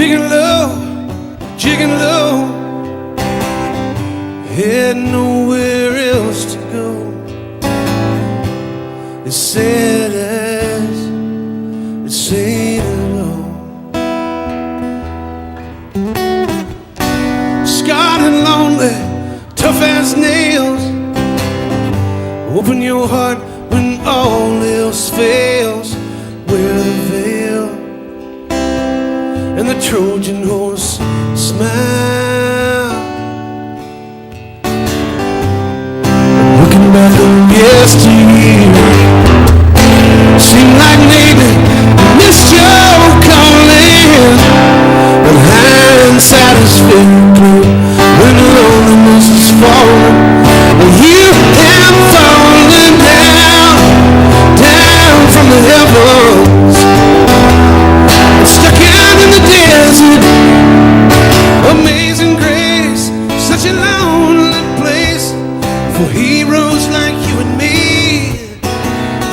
big and low, jig and low, had nowhere else to go. As sad as it said it all, scarred and lonely, tough as nails. Open your heart when all else fails. Wear the veil and the Trojan horse smile. Looking back on yesteryear, seemed like maybe I missed your calling, but hindsight is very clear. When loneliness is falling, you have fallen down from the heavens, stuck out in the desert. Amazing grace, such a lonely place for heroes like you and me.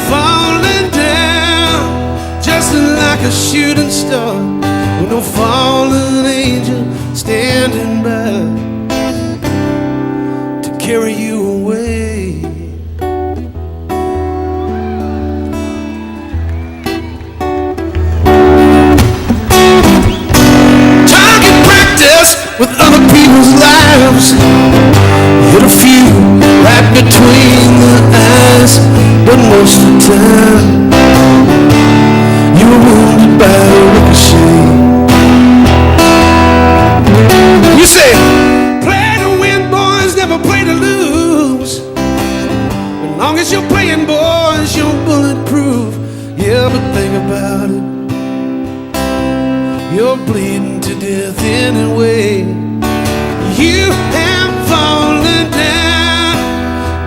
Falling down just like a shooting star, with no fallen angel standing by to carry you away. Target practice with other people's lives, hit a few right between the eyes, but most of the time you were wounded by a ricochet. You say, play to win, boys, never play to lose. As long as you're playing, boys, you're bulletproof. Yeah, but think about it, you're bleeding to death anyway. You have fallen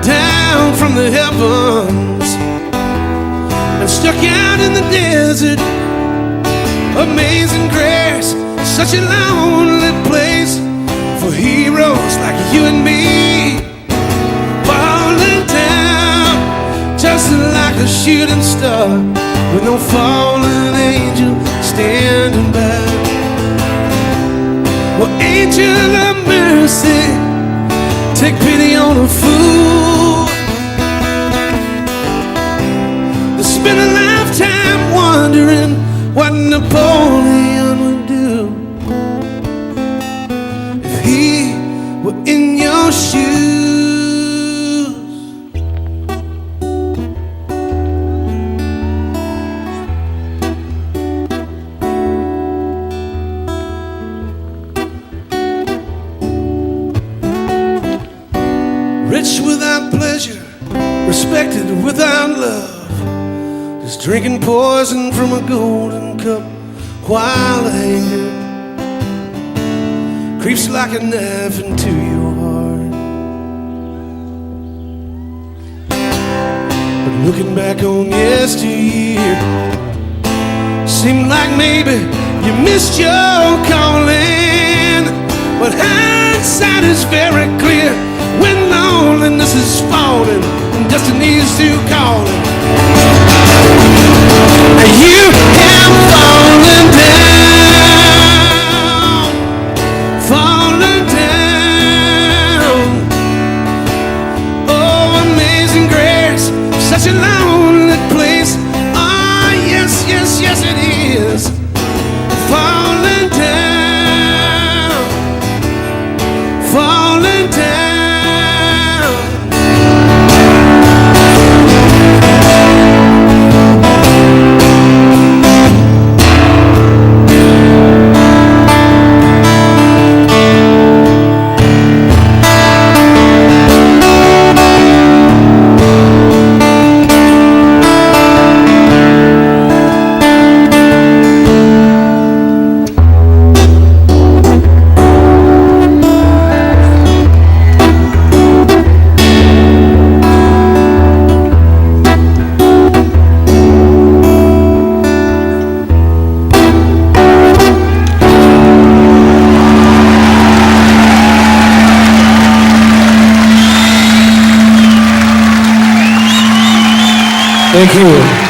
down from the heavens, and stuck out in the desert. Amazing grace, such a lonely place for heroes like you and me. Falling down just like a shooting star, with no fallen angel standing by. Well, angel of mercy, take pity on a fool that spent a lifetime wondering what Napoleon would do if he were in your shoes. Rich without pleasure, respected without love, just drinking poison from a golden cup, while anger creeps like a knife into your heart. But looking back on yesteryear, seemed like maybe you missed your calling, but hindsight is very clear. When loneliness is falling and destiny's too calling, you have fallen down. Oh, amazing grace, such a lonely place. Ah, yes, yes, yes it is. Falling down, falling down. Thank you.